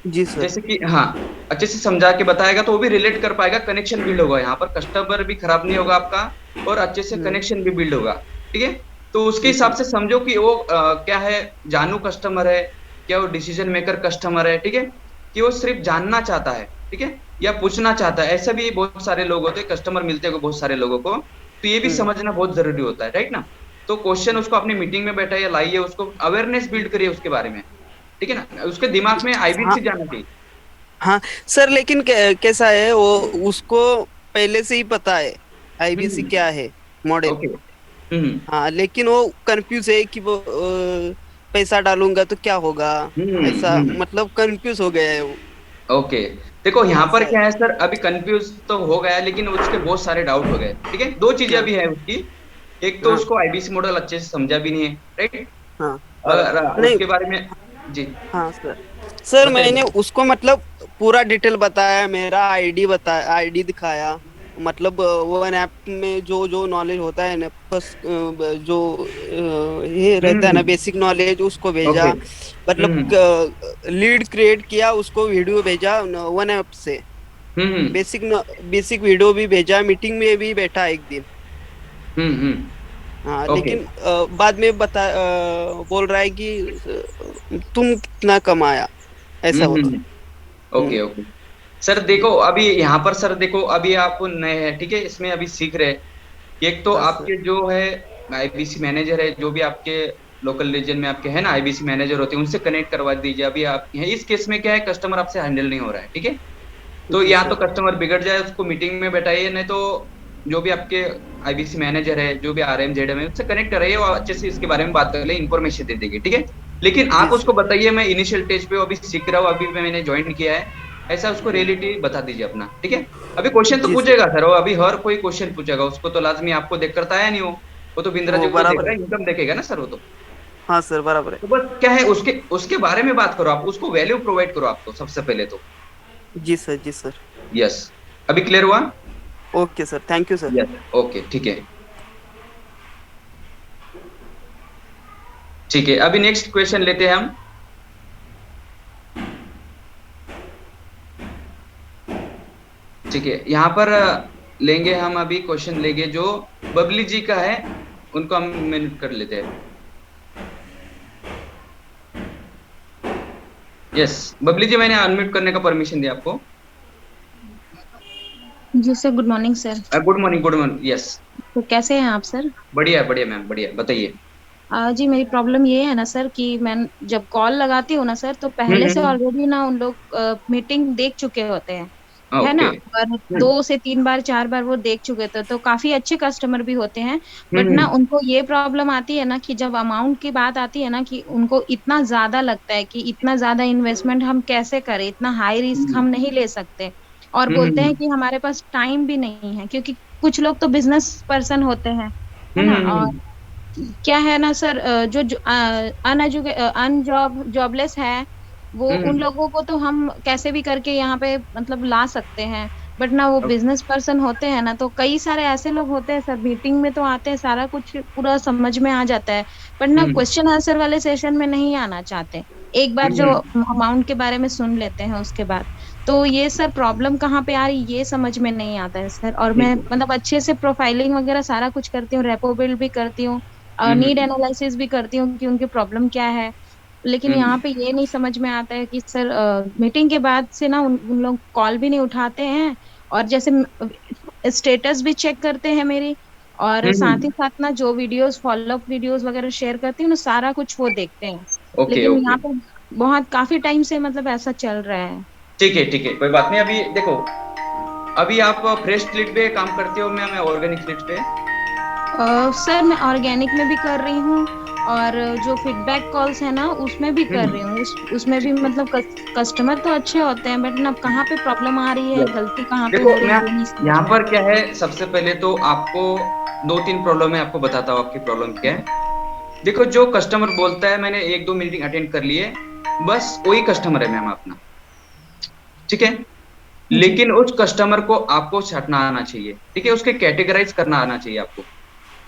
जी सर। जैसे कि हाँ, अच्छे से समझा के बताएगा तो वो भी रिलेट कर पाएगा, कनेक्शन बिल्ड होगा, यहाँ पर कस्टमर भी खराब नहीं होगा आपका, और अच्छे से कनेक्शन भी बिल्ड होगा। ठीक है, तो उसके जी हिसाब सर। से समझो कि वो क्या है, जानू कस्टमर है, क्या वो डिसीजन मेकर कस्टमर है। ठीक है, कि वो सिर्फ जानना चाहता है, ठीक है, या पूछना चाहता है। ऐसे भी बहुत सारे लोग होते हैं, कस्टमर मिलते हैं बहुत सारे लोगों को, तो ये भी समझना बहुत जरूरी होता है, राइट ना। तो क्वेश्चन उसको अपनी मीटिंग में बैठा या लाइए, उसको अवेयरनेस बिल्ड करिए उसके बारे में, ठीक है ना, उसके दिमाग में हाँ आईबीसी जाना चाहिए। हाँ सर, लेकिन कैसा है वो, उसको पहले से ही पता है आईबीसी हम्म। क्या है, मॉडल। ओके। हम्म। हाँ, लेकिन वो कंफ्यूज है कि वो पैसा डालूंगा तो क्या होगा, ऐसा हम्म। मतलब कंफ्यूज हो गया है वो। ओके, देखो यहाँ पर ऐसा है। क्या है सर, अभी कंफ्यूज तो हो गया है, लेकिन उसके बहुत सारे डाउट हो गए। ठीक है, दो चीजें हाँ अभी है उसकी। एक तो हाँ उसको आईबीसी मॉडल अच्छे से समझा भी नहीं है, राइट। हाँ। अगर नहीं। उसके बारे में, जी हाँ सर। सर बताइए मैंने बताइए। उसको मतलब पूरा डिटेल बताया, मेरा आईडी बताया, आईडी दिखाया, मतलब वो ऐप में जो जो नॉलेज होता है ना, बस जो ये रहता है ना, हम्म। बेसिक नॉलेज, उसको ओके। भेजा। मतलब हम्म। लीड क्रिएट किया, उसको वीडियो भेजा वन ऐप से। हम्म। बेसिक बेसिक वीडियो भी भेजा, मीटिंग में भी बैठा एक दिन। हाँ, ओके। लेकिन बाद में बोल रहा है कि तुम कितना कमाया, ऐसा बोल रहा हम्म। है। Okay okay. सर देखो, अभी यहाँ पर सर देखो, अभी आप नए हैं, ठीक है, इसमें अभी सीख रहे हैं। एक तो हाँ सर। आपके जो है आईबीसी मैनेजर है, जो भी आपके लोकल रीजन में आपके है ना आईबीसी मैनेजर होते हैं, उनसे कनेक्ट करवा दीजिए। अभी आप हैं, इस केस में क्या है, कस्टमर आपसे हैंडल नहीं हो रहा है, ठीक है। तो जी या तो सर। कस्टमर बिगड़ जाए, उसको मीटिंग में बैठाइए, नहीं तो जो भी आपके आईबीसी मैनेजर है, जो भी आरएम जेडएम है, उससे कनेक्ट कराइए, वो अच्छे से इसके बारे में बात कर ले, इन्फॉर्मेशन दे देंगे, ठीक है। लेकिन जी आप उसको सर। बताइए मैं इनिशियल स्टेज पे हूँ, अभी सीख रहा हूँ, अभी मैंने ज्वाइन किया है, ऐसा उसको रियलिटी बता दीजिए अपना, ठीक है। अभी क्वेश्चन तो जी सर। पूछेगा सर, वो अभी हर कोई क्वेश्चन पूछेगा, उसको तो लाजमी आपको देख करता है नहीं, वो तो बिंद्रा जी वो को देख बराबर रहा है। है, इनकम देखेगा ना सर वो तो। हाँ सर, बराबर है। तो बस क्या है, उसके उसके बारे में बात करो, आप उसको वैल्यू प्रोवाइड करो, आप तो सबसे पहले तो। जी सर। जी सर। यस, अभी क्लियर हुआ। Okay sir, thank you sir. Yes, okay, ठीक है। ठीक है, अभी नेक्स्ट क्वेश्चन लेते हैं हम। ठीक है, यहाँ पर लेंगे हम, अभी क्वेश्चन लेंगे जो बबली जी का है, उनको हम मिनट कर लेते हैं। यस, बबली जी, मैंने अनम्यूट करने का परमिशन दिया आपको। जी sir, good morning sir. Good morning, good morning, yes. तो कैसे हैं आप सर? बढ़िया बढ़िया मैम, बढ़िया, बताइए। जी, मेरी प्रॉब्लम ये है ना सर कि मैं जब कॉल लगाती हूँ ना सर, तो पहले से हम्म। ऑलरेडी ना उन लोग मीटिंग देख चुके होते हैं, है ओके। ना। और 2 से 3 बार 4 बार वो देख चुके थे, तो काफी अच्छे कस्टमर भी होते हैं। बट ना हम्म। उनको ये प्रॉब्लम आती है ना कि जब अमाउंट की बात आती है ना, कि उनको इतना ज्यादा लगता है कि इतना ज्यादा इन्वेस्टमेंट हम कैसे करें, इतना हाई रिस्क हम नहीं ले सकते। और बोलते हैं हम्म। कि हमारे पास टाइम भी नहीं है, क्योंकि कुछ लोग तो बिजनेस पर्सन होते हैं, है ना। और हम्म। क्या है ना सर, जो जॉबलेस है, वो उन हम्म। लोगों को तो हम कैसे भी करके यहाँ पे मतलब ला सकते हैं। बट ना वो बिजनेस पर्सन होते हैं ना, तो कई सारे ऐसे लोग होते हैं सर, मीटिंग में तो आते हैं, सारा कुछ पूरा समझ में आ जाता है, बट ना हम्म। क्वेश्चन आंसर वाले सेशन में नहीं आना चाहते। एक बार जो हम्म। अमाउंट के बारे में सुन लेते हैं उसके बाद, तो ये सर प्रॉब्लम कहाँ पे आ रही, ये समझ में नहीं आता है सर। और मैं ठीक है। मतलब अच्छे से प्रोफाइलिंग वगैरह सारा कुछ करती हूँ, रेपो बिल्ड भी करती हूँ, नीड हम्म। एनालिसिस भी करती हूँ कि उनकी प्रॉब्लम क्या है। लेकिन यहाँ हम्म। पे ये नहीं समझ में आता है कि सर मीटिंग के बाद से ना उन लोग कॉल भी नहीं उठाते हैं, और जैसे स्टेटस भी चेक करते हैं मेरी, और साथ ही हम्म। साथ ना जो वीडियोस फॉलोअप वीडियोस वगैरह शेयर करती हूँ ना, सारा कुछ वो देखते हैं। ओके लेकिन ओके। यहाँ पे बहुत काफी टाइम से मतलब ऐसा चल रहा है। ठीक है, कोई बात नहीं। अभी देखो, अभी आप फ्रेश क्लिट पे काम करते हो मैम, ऑर्गेनिक क्लिट पे? सर मैं ऑर्गेनिक में भी कर रही हूँ, और जो फीडबैक कॉल्स है ना उसमें भी कर रही हम्म। हूँ, उसमें भी मतलब कस्टमर तो अच्छे होते हैं, बट ना कहाँ पे प्रॉब्लम आ रही है, Yes. गलती कहाँ पे देखो हो रही है, मैं ये नहीं समझ यहाँ में पर आता क्या है, सबसे पहले तो आपको दो तीन प्रॉब्लम है, आपको बताता हूँ आपकी प्रॉब्लम क्या है। देखो, जो कस्टमर बोलता है मैंने एक दो मीटिंग अटेंड कर लिए, बस वही कस्टमर है मैम अपना, ठीक है। है। जी। लेकिन उस कस्टमर को आपको छांटना आना चाहिए, ठीक है, उसके कैटेगराइज करना आना चाहिए आपको।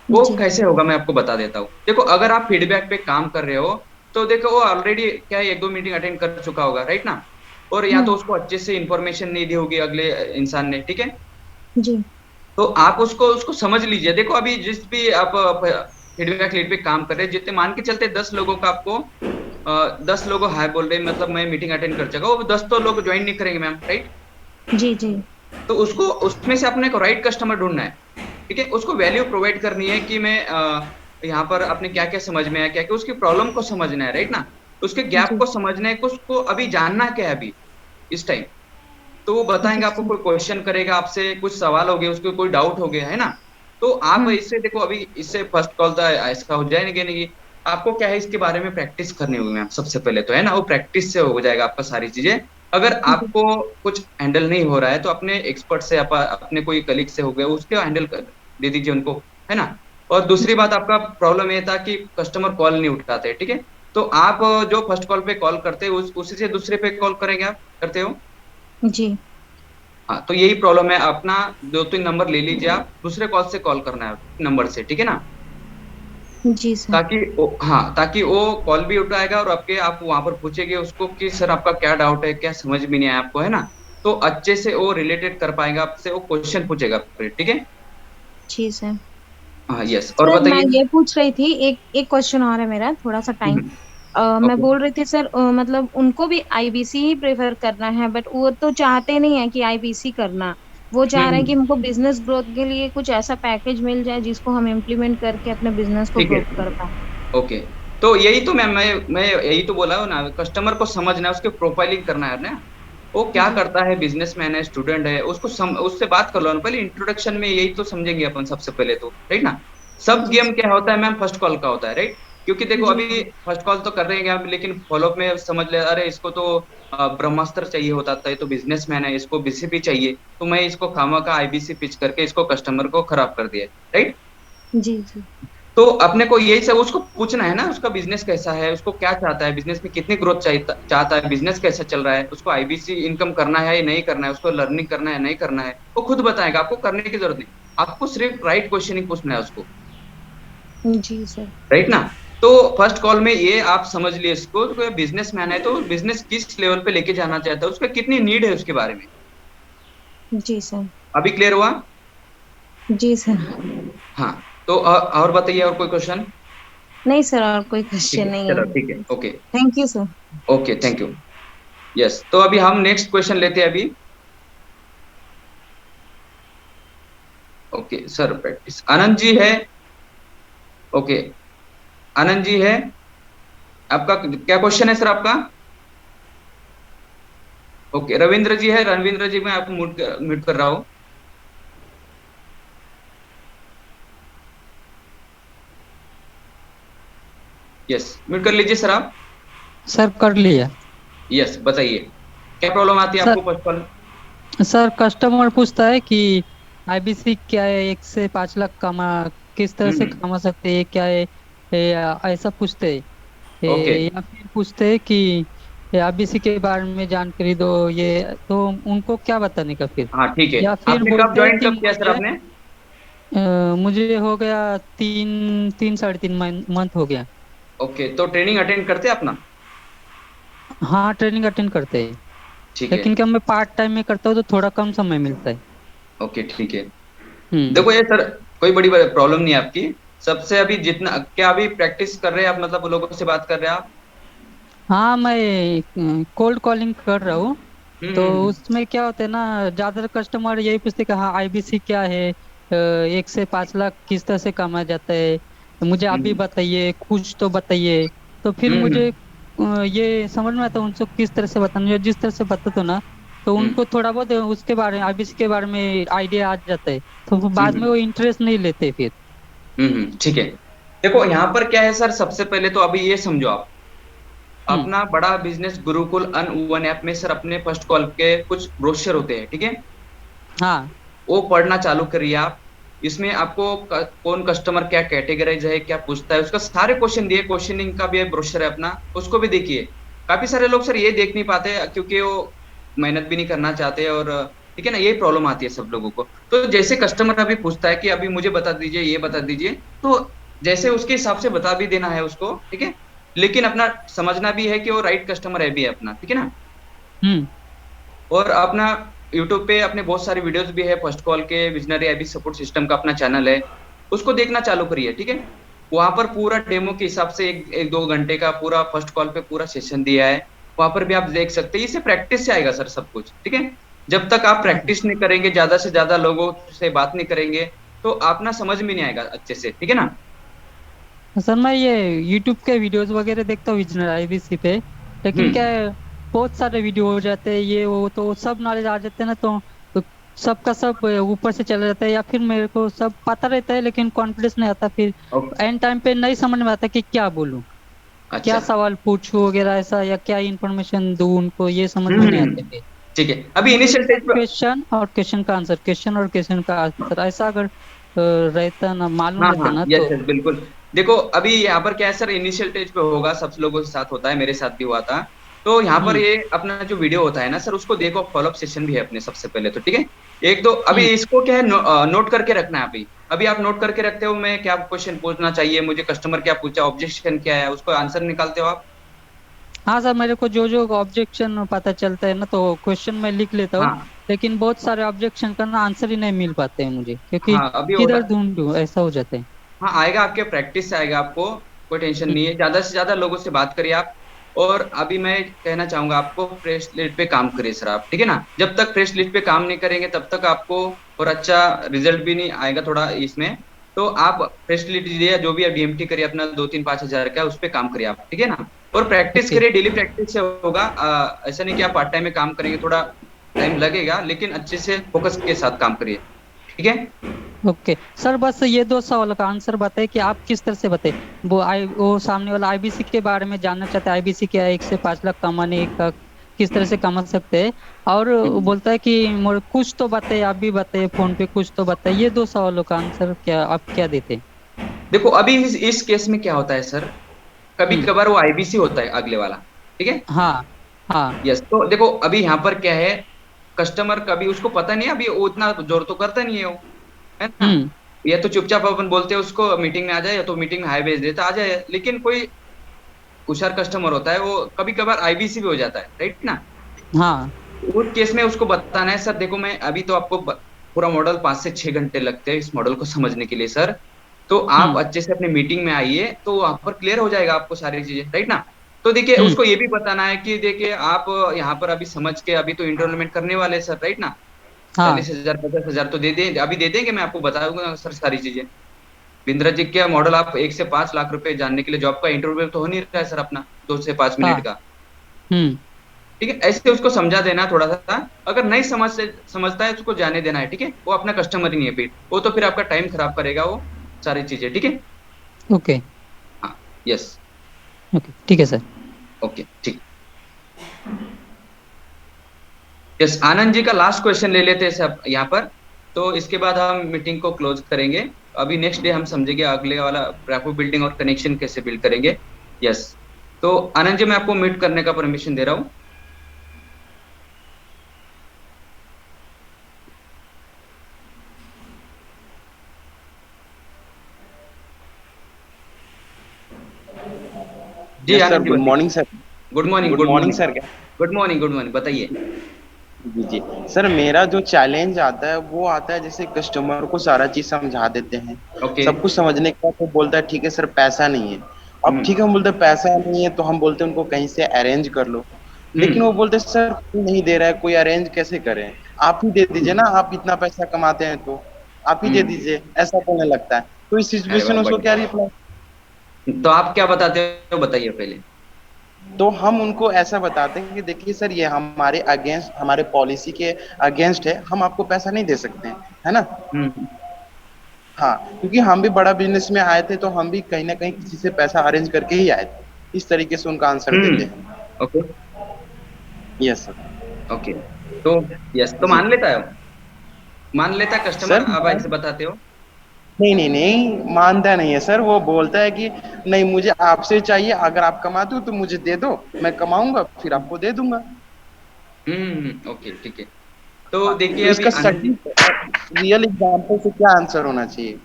वो जी। कैसे होगा मैं आपको बता देता हूँ। देखो, अगर आप फीडबैक पे काम कर रहे हो, तो देखो वो ऑलरेडी क्या है, एक दो मीटिंग अटेंड कर चुका होगा, राइट ना। और या तो उसको अच्छे से इंफॉर्मेशन नहीं दी होगी अगले इंसान ने, ठीक है। जी तो आप उसको उसको समझ लीजिए। देखो अभी जिस भी आप फीडबैक लीड पे काम कर रहे हैं, जितने मान के चलते 10 लोगों का आपको 10 लोगों हाय बोल रहे हैं, मतलब मैं मीटिंग अटेंड कर चुका, वो 10 तो लोग ज्वाइन नहीं करेंगे मैम, राइट। जी जी तो उसको उसमें से अपने को राइट कस्टमर ढूंढना है, ठीक है। उसको वैल्यू प्रोवाइड करनी है कि मैं यहाँ पर अपने क्या क्या समझ में आया, क्या क्या उसकी प्रॉब्लम को समझना है, राइट ना। उसके गैप जी को समझना है, उसको अभी जानना क्या है अभी इस टाइम। तो वो जी बताएंगे आपको, सर। कोई क्वेश्चन करेगा आपसे, कुछ सवाल हो गए, उसको कोई डाउट हो गया है ना। तो आप हम्म इससे देखो, अभी इससे फर्स्ट कॉल तो ऐसा हो जाएगा नहीं। आपको क्या है, इसके बारे में प्रैक्टिस करनी होगी मैम, सबसे पहले तो है ना, वो प्रैक्टिस से हो जाएगा आपका सारी चीजें। अगर जी आपको कुछ हैंडल नहीं हो रहा है तो अपने एक्सपर्ट से, अपने कोई कलीग से हो गया, उसके हैंडल कर दे दीजिए उनको, है ना। और दूसरी जी बात, आपका प्रॉब्लम ये था कि कस्टमर कॉल नहीं उठाते, ठीक है। तो आप जो फर्स्ट कॉल पे कॉल करते हो उसी से दूसरे पे कॉल करेंगे, आप करते हो। जी हाँ, तो यही प्रॉब्लम है अपना। 2-3 नंबर ले लीजिए, आप दूसरे कॉल से कॉल करना है नंबर से, ठीक है ना। जी सर। ताकि वो कॉल भी उठाएगा और आपके, आप वहां पर पूछेंगे उसको कि सर आपका क्या डाउट है, क्या समझ में नहीं आया आपको, है ना। तो अच्छे से वो रिलेटेड कर पाएगा आपसे, वो क्वेश्चन पूछेगा फिर, ठीक है। जी सर। हाँ, यस, और सर मैं बताइए। ये पूछ रही थी, एक एक क्वेश्चन और है मेरा, थोड़ा सा टाइम। मैं ओके। बोल रही थी सर, मतलब उनको भी आईबीसी ही प्रेफर करना है, बट वो तो चाहते नहीं है कि आईबीसी करना। वो चाह रहे हैं कि हम्म, हमको बिजनेस ग्रोथ के लिए कुछ ऐसा पैकेज मिल जाए जिसको हम इम्प्लीमेंट करके अपने बिजनेस को ठीक है। ग्रोथ कर पाए। ओके। तो यही तो मैं यही तो बोला हूँ ना, कस्टमर को समझना है, उसके प्रोफाइलिंग करना है ना। वो क्या जी करता है, बिजनेसमैन है, स्टूडेंट है, उससे बात कर लो ना पहले। इंट्रोडक्शन में यही तो समझेंगे अपन सबसे पहले तो, राइट ना। सब जी गेम क्या होता है मैम, फर्स्ट कॉल का होता है, राइट। क्योंकि देखो जी अभी फर्स्ट कॉल तो कर रहे हैं हम, लेकिन फॉलोअप में समझ ले, अरे इसको तो ब्रह्मास्त्र चाहिए होता था, ये तो बिजनेसमैन है, इसको बीसीपी चाहिए, तो मैं इसको खामा का आईबीसी पिच करके इसको कस्टमर को खराब कर दिया, राइट। जी जी तो अपने को यही सब उसको पूछना है ना, उसका बिजनेस कैसा है, उसको क्या चाहता है, बिजनेस में कितनी ग्रोथ चाहता है, बिजनेस कैसा चल रहा है, उसको आईबीसी इनकम करना है या नहीं करना है, उसको लर्निंग करना है नहीं करना है, वो खुद बताएगा, आपको करने की जरूरत नहीं। आपको सिर्फ राइट क्वेश्चनिंग पूछना है उसको, जी सर। राइट ना। तो फर्स्ट कॉल में ये आप समझ लिए इसको, तो बिजनेस मैन है तो बिजनेस किस लेवल पे लेके जाना चाहता है, उसका कितनी नीड है उसके बारे में। जी सर। अभी क्लियर हुआ। जी सर। हाँ। तो और बताइए, और कोई क्वेश्चन। नहीं सर, और कोई ठीक क्वेश्चन है, नहीं चलो ठीक है, है। Okay. Thank you sir. Okay, thank you. Yes, तो अभी हम नेक्स्ट क्वेश्चन लेते हैं अभी। Okay sir, practice Anand ji है। ओके, आनंद जी है। आपका क्या क्वेश्चन है सर आपका। ओके, रविंद्र जी है। रविंद्र जी, मैं आपको म्यूट कर रहा हूँ। यस, म्यूट कर लीजिए सर आप। सर कर लिया। यस, बताइए क्या प्रॉब्लम आती है सर आपको फर्स्ट कॉल। सर कस्टमर पूछता है कि आईबीसी क्या है, 1 से 5 लाख कमा किस तरह से हम्म। कमा सकते हैं, क्या है ऐसा पूछते हैं। ओके। या फिर पूछते हैं कि आईबीसी के बारे में जानकारी दो, ये तो उनको क्या बताने का फिर। हाँ, ठीक है। या फिर आपने कब बोलते हैं ज्वाइन कि कब किया सर मुझे आपने। मुझे हो गया 3 3 साढ़े 3 मंथ हो गया। ओके, तो ट्रेनिंग अटेंड करते हैं अपना। हाँ ट्रेनिंग अटेंड करते हैं, ठीक है। लेकिन क्या मैं पार्ट टाइम में करता हूँ तो थोड़ा कम समय मिलता है। ओके, ठीक है। हम्म। देखो ये सर, कोई बड़ी प्रॉब्लम नहीं है आपकी। सबसे अभी जितना क्या अभी प्रैक्टिस कर रहे हैं आप, मतलब लोगों से बात कर रहे हैं आप। हाँ मैं कोल्ड कॉलिंग कर रहा हूँ। तो हम्म। उसमें क्या होता है ना, ज्यादातर कस्टमर यही पूछते हैं कि हाँ आईबीसी क्या है, 1 से 5 लाख किस तरह से कमाया जाता है, तो मुझे आप भी हम्म। बताइए, कुछ तो बताइए। तो फिर हम्म। मुझे ये समझ में आता है उनको किस तरह से बताना है, जिस तरह से बताते हो ना, तो हम्म। उनको थोड़ा बहुत उसके बारे में, आईबीसी के बारे में आइडिया आ जाता है, तो वो बाद में हम्म। वो इंटरेस्ट नहीं लेते फिर। ठीक है। देखो यहाँ पर क्या है सर, सबसे पहले तो अभी ये समझो आप, हम्म। अपना बड़ा बिजनेस गुरुकुल अन वन ऐप में सर अपने फर्स्ट कॉल के कुछ ब्रोशर होते हैं, ठीक है। हाँ। वो पढ़ना चालू करिए आप। इसमें आपको कौन कस्टमर क्या कैटेगराइज है, क्या पूछता है, उसका सारे क्वेश्चन दिए, क्वेश्चनिंग का भी ब्रोशर है अपना, उसको भी देखिए। काफी सारे लोग सर ये देख नहीं पाते क्योंकि वो मेहनत भी नहीं करना चाहते, और ठीक है ना, यही प्रॉब्लम आती है सब लोगों को। तो जैसे कस्टमर अभी पूछता है कि अभी मुझे बता दीजिए, ये बता दीजिए, तो जैसे उसके हिसाब से बता भी देना है उसको, ठीक है। लेकिन अपना समझना भी है कि वो राइट कस्टमर है भी है अपना, ठीक है ना। हम्म। और अपना यूट्यूब पे अपने बहुत सारे वीडियोस भी है, फर्स्ट कॉल के विजनरी आईबी सपोर्ट सिस्टम का अपना चैनल है, उसको देखना चालू करिए, ठीक है। वहां पर पूरा डेमो के हिसाब से एक दो घंटे का पूरा फर्स्ट कॉल पे पूरा सेशन दिया है, वहां पर भी आप देख सकते हैं। इससे प्रैक्टिस से आएगा सर सब कुछ, ठीक है। जब तक आप प्रैक्टिस नहीं करेंगे, ज्यादा से ज्यादा लोगों से बात नहीं करेंगे, तो आप ना समझ में नहीं आएगा अच्छे से, ठीक है ना। सर मैं ये यूट्यूब के वीडियोस वगैरह देखता हूँ विजनर आईबीसी पे, लेकिन क्या हम्म। है, बहुत सारे वीडियो हो जाते हैं ये वो, तो सब नॉलेज आ जाते हैं ना, तो सबका सब ऊपर से चला जाता है, या फिर मेरे को सब पता रहता है लेकिन कॉन्फिडेंस नहीं आता, फिर ओके। एंड टाइम पे नहीं समझ में आता कि क्या बोलूं, क्या अच्छा। सवाल पूछूं वगैरह ऐसा, या क्या इन्फॉर्मेशन दूं उनको, ये समझ में नहीं आते फिर। ठीक है, अभी तो इनिशियल सिंपल स्टेज पे। क्वेश्चन और क्वेश्चन का आंसर, क्वेश्चन और क्वेश्चन का आंसर, ऐसा अगर रहता ना, मालूम हाँ रहता हाँ, ना यस तो। यस, बिल्कुल। देखो अभी यहाँ पर क्या है सर, इनिशियल स्टेज पे होगा, सब लोगों के साथ होता है, मेरे साथ भी हुआ था। तो यहाँ पर हम्म। ये अपना जो वीडियो होता है ना सर, उसको देखो, फॉलोअप सेशन भी है अपने सबसे पहले तो, ठीक है। एक तो अभी हम्म। इसको क्या है, नोट करके रखना है। अभी अभी आप नोट करके रखते हो, मैं क्या क्वेश्चन पूछना चाहिए मुझे, कस्टमर क्या पूछा, ऑब्जेक्शन क्या है, उसको आंसर निकालते हो आप। हाँ सर, मेरे को जो जो ऑब्जेक्शन पता चलता है ना, तो क्वेश्चन मैं लिख लेता हूँ, हाँ लेकिन बहुत सारे ऑब्जेक्शन का ना आंसर ही नहीं मिल पाते हैं मुझे, क्योंकि हाँ, अभी होता। किधर ढूंढूं, ऐसा हो जाता है। हाँ आएगा, आपके प्रैक्टिस से आएगा आपको, कोई टेंशन हम्म। नहीं है। ज्यादा से ज्यादा लोगों से बात करिए आप। और अभी मैं कहना चाहूंगा आपको, फ्रेश लिस्ट पे काम करिए सर आप, ठीक है ना। जब तक फ्रेश लिस्ट पे काम नहीं करेंगे तब तक आपको और अच्छा रिजल्ट भी नहीं आएगा थोड़ा इसमें। तो आप फ्रेश लिस्ट दीजिए, जो भी आप डीएमटी करिए अपना 2 3 5 हजार का, उस पे काम करिए आप, ठीक है ना। और प्रैक्टिस ओके। करिए, डेली प्रैक्टिस से होगा। ऐसा नहीं कि आप पार्ट टाइम में काम करेंगे, थोड़ा टाइम लगेगा, लेकिन अच्छे से फोकस के साथ काम करिए, ठीक है। ओके सर, बस ये दो सवाल का आंसर बताए कि आप किस तरह से बताए। वो सामने वाला आईबीसी के बारे में जानना चाहता है, आईबीसी क्या है, 1 से 5 लाख कमाने का किस तरह से कमा सकते हैं, और वो हम्म। बोलता है कि कुछ तो बताए, आप भी बताइए फोन पे, कुछ तो बताइए। ये दो सवालों का आंसर क्या आप क्या देते हैं? देखो अभी इस केस में क्या होता है सर, कभी हम्म। कभार वो आईबीसी होता है अगले वाला, ठीक है। हाँ। हाँ। यस, तो देखो अभी यहाँ पर क्या है, कस्टमर कभी उसको पता नहीं है, अभी वो इतना जोर तो करता नहीं है वो, है ना। हम्म। या तो चुपचाप अपन बोलते हैं उसको मीटिंग में आ जाए, या तो मीटिंग में हाई भेज देता आ जाए। लेकिन कोई होशियार कस्टमर होता है, वो कभी कभार आईबीसी भी हो जाता है, राइट ना। हाँ। उस केस में उसको बताना है, सर देखो मैं अभी तो आपको पूरा मॉडल 5 से 6 घंटे लगते हैं इस मॉडल को समझने के लिए सर। तो आप हम्म। अच्छे से अपने मीटिंग में आइए, तो वहां पर क्लियर हो जाएगा आपको सारी चीजें, राइट ना। तो देखिए हम्म। उसको ये भी बताना है कि देखिए आप यहाँ पर अभी समझ के अभी तो इंटरमेंट करने वाले हैं सर, राइट ना। हाँ। 40 हजार 50 हजार तो दे दें, अभी दे देंगे, मैं आपको बताऊंगा सर सारी चीजें। बिंद्रा जी क्या मॉडल, आप 1 से 5 लाख रुपए जानने के लिए जॉब का इंटरव्यू तो हो नहीं रहा है सर अपना, 2 से 5 मिनट हाँ। का। हम्म। ठीक है, ऐसे उसको समझा देना थोड़ा सा। अगर नहीं समझता है उसको जाने देना है, ठीक है। वो अपना कस्टमर ही नहीं है, फिर वो तो फिर आपका टाइम खराब करेगा वो सारी चीजें, ठीक है। ओके। हाँ। यस। ओके ठीक है सर। ओके ठीक। यस, आनंद जी का लास्ट क्वेश्चन ले लेते हैं सब यहाँ पर। तो इसके बाद हम मीटिंग को क्लोज करेंगे। अभी नेक्स्ट डे हम समझेंगे अगले वाला रैपो बिल्डिंग और कनेक्शन कैसे बिल्ड करेंगे। यस। तो आनंद जी मैं आपको मीट करने का परमिशन दे रहा हूँ। जी yes sir, Anand ji good बताइए। Morning sir. Good morning, good good morning morning. Sir. Good morning, good morning, बताइए। जी जी। सर मेरा जो चैलेंज आता है वो आता है, जैसे कस्टमर को सारा चीज समझा देते हैं, ओके। सब कुछ समझने के बाद वो बोलता है ठीक है सर पैसा नहीं है। अब हम्म। ठीक है, हम बोलते हैं पैसा नहीं है तो हम बोलते हैं उनको कहीं से अरेंज कर लो। लेकिन हम्म। वो बोलते हैं सर कोई नहीं दे रहा है, कोई अरेंज कैसे करें, आप ही दे दीजिए ना, आप इतना पैसा कमाते हैं तो आप ही दे हम्म। दीजिए, ऐसा बोलने लगता है। तो इस अरे सिचुएशन वाह, में उसको क्या बढ़िया। रिप्लाई। तो आप क्या बताते हो, बताइए पहले। तो हम उनको ऐसा बताते हैं कि देखिए सर ये हमारे अगेंस्ट, हमारे पॉलिसी के अगेंस्ट है, हम आपको पैसा नहीं दे सकते हैं, है ना। हम्म। हाँ, क्योंकि हम भी बड़ा बिजनेस में आए थे तो हम भी कहीं ना कहीं किसी से पैसा अरेंज करके ही आए थे। इस तरीके से उनका आंसर देते हैं। ओके। Yes sir. ओके। तो यस, तो जी मान लेता है, मान लेता है कस्टमर, सर। आप ऐसे बताते हो। नहीं नहीं नहीं, मानता नहीं है सर, वो बोलता है कि नहीं मुझे आपसे चाहिए, अगर आप कमाते हो तो मुझे दे दो, मैं कमाऊंगा फिर आपको दे दूंगा। ओके ठीक है। तो हाँ, देखिए तो अभी इसका आनंद जी। सटीक रियल एग्जाम्पल से क्या आंसर होना चाहिए।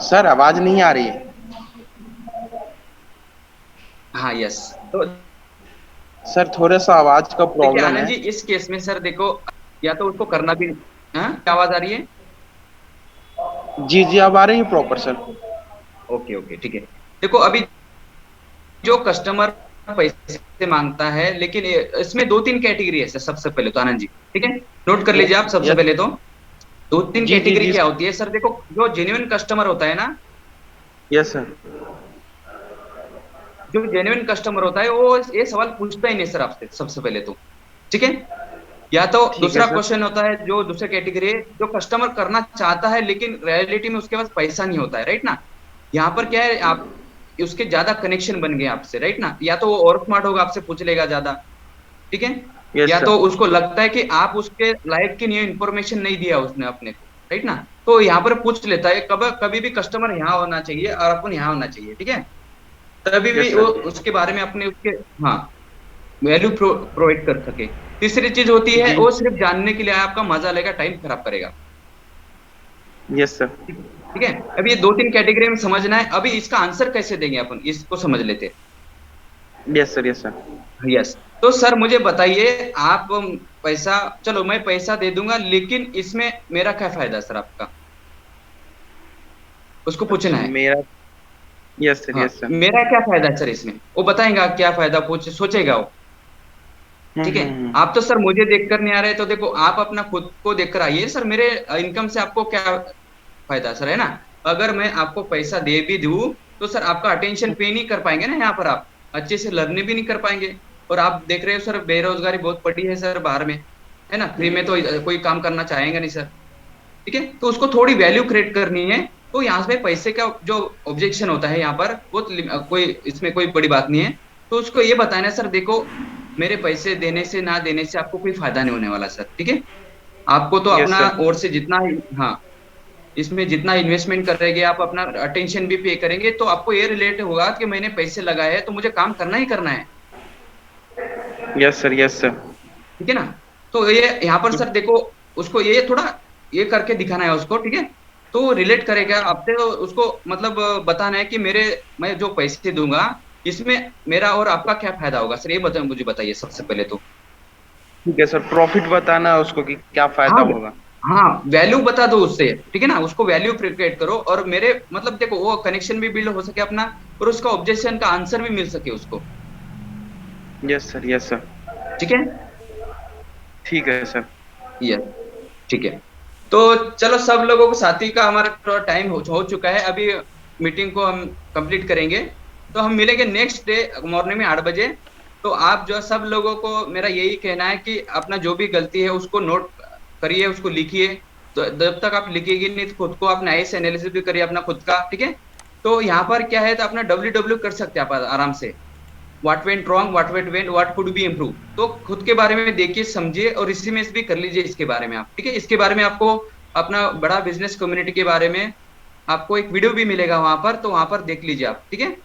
सर आवाज नहीं आ रही है। हाँ यस। तो सर थोड़ा सा आवाज का देखिए प्रॉब्लम आनंद है। जी, इस केस में सर देखो, या तो उसको करना भी, हाँ क्या आवाज आ रही है? जी जी, अब आ रही है प्रॉपर सर। ओके ओके ठीक है। देखो अभी जो कस्टमर पैसे मांगता है, लेकिन इसमें दो तीन कैटेगरी है सर। सबसे पहले तो आनंद जी, ठीक है, नोट कर लीजिए यस आप। सबसे यस। पहले तो दो तीन जी जी कैटेगरी जी। क्या होती है सर? देखो, जो जेन्युइन कस्टमर होता है ना, यस सर। जो जेन्युइन कस्टमर होता है वो ये सवाल पूछता ही नहीं सर आपसे, सबसे पहले तो, ठीक है। या तो ठीक है दूसरा सर। क्वेश्चन होता है, जो दूसरा कैटेगरी है, जो कस्टमर करना चाहता है लेकिन रियलिटी में उसके पास पैसा नहीं होता है, राइट ना। यहाँ पर क्या है, आप उसके ज्यादा कनेक्शन बन गए आपसे, राइट ना। या तो वो और स्मार्ट होगा, आपसे पूछ लेगा ज्यादा, ठीक है। यस या सर। तो उसको लगता है कि आप उसके लाइफ की न्यू इन्फॉर्मेशन नहीं दिया उसने अपने को, राइट ना। तो यहाँ पर पूछ लेता है। कब कभी भी कस्टमर यहाँ होना चाहिए और अपन यहाँ होना चाहिए, ठीक है। तभी भी यस वो सर। उसके बारे में अपने उसके, हाँ, वैल्यू प्रोवाइड कर सके। तीसरी चीज होती है, जी। वो सिर्फ जानने के लिए आपका मजा लेगा, टाइम खराब करेगा। Yes sir. ठीक है। अब ये दो तीन कैटेगरी में समझना है। अभी इसका आंसर कैसे देंगे अपन, इसको समझ लेते हैं। Yes sir. Yes sir. Yes. तो सर मुझे बताइए, आप पैसा, चलो मैं पैसा दे दूंगा, लेकिन इसमें मेरा क्या फायदा सर आपका, उसको पूछना अच्छा है। मेरा। Yes sir. हाँ, यस सर। मेरा क्या फायदा है सर इसमें, वो बताएगा क्या फायदा, पूछ सोचेगा वो, ठीक है। हम्म। आप तो सर मुझे देखकर नहीं आ रहे, तो देखो आप अपना खुद को देखकर आइए सर। मेरे इनकम से आपको क्या फायदा सर, है ना। अगर मैं आपको पैसा दे भी दूं, तो सर आपका अटेंशन पे नहीं कर पाएंगे ना, यहाँ पर आप अच्छे से लर्न भी नहीं कर पाएंगे। और आप देख रहे हो सर, बेरोजगारी बहुत पड़ी है सर बाहर में, है ना। फ्री में तो कोई काम करना चाहेगा नहीं सर, ठीक है। तो उसको थोड़ी वैल्यू क्रिएट करनी है। तो यहाँ पे पैसे का जो ऑब्जेक्शन होता है यहाँ पर, वो कोई इसमें कोई बड़ी बात नहीं है। तो उसको ये बताना है, सर देखो, मेरे पैसे देने से ना देने से आपको कोई फायदा नहीं होने वाला सर, ठीक है। आपको तो यस अपना सर। और से जितना, हाँ, इसमें जितना इन्वेस्टमेंट करेंगे आप, अपना अटेंशन भी पे करेंगे, तो आपको ये रिलेट होगा कि मैंने पैसे लगाए हैं तो मुझे काम करना ही करना है, यस सर। Yes sir. ठीक है ना। तो ये यहाँ पर सर देखो, उसको ये थोड़ा ये करके दिखाना है उसको, ठीक है। तो रिलेट करेगा आपसे, तो उसको मतलब बताना है कि मेरे, मैं जो पैसे दूंगा, इसमें मेरा और आपका क्या फायदा होगा सर, ये मुझे बताइए सबसे पहले तो। ठीक है सर, प्रॉफिट बताना है उसको कि क्या फायदा हाँ, होगा। हाँ, वैल्यू बता दो उससे, ठीक है ना। उसको वैल्यू क्रिएट करो, और मेरे मतलब देखो, वो कनेक्शन भी बिल्ड हो सके अपना, और उसका ऑब्जेक्शन का आंसर भी मिल सके उसको, यस सर। Yes sir. ठीक है। ठीक है सर। यस, ठीक है। तो चलो, सब लोगों को, साथी का हमारा थोड़ा टाइम हो चुका है अभी। मीटिंग को हम कंप्लीट करेंगे, तो हम मिलेंगे नेक्स्ट डे मॉर्निंग में 8 बजे। तो आप जो सब लोगों को मेरा यही कहना है कि अपना जो भी गलती है उसको नोट करिए, उसको लिखिए। तो जब तक आप लिखेगी नहीं, तो खुद को आप नाइस एनालिसिस भी करिए अपना खुद का, ठीक है। तो यहाँ पर क्या है, तो अपना WW कर सकते हैं आप आराम से। What went wrong, what went went, what could be improve. तो खुद के बारे में देखिए, समझिए, और इसी में भी कर लीजिए इसके बारे में आप, ठीक है। इसके बारे में आपको अपना बड़ा बिजनेस कम्युनिटी के बारे में आपको एक वीडियो भी मिलेगा वहां पर, तो वहां पर देख लीजिए आप, ठीक है।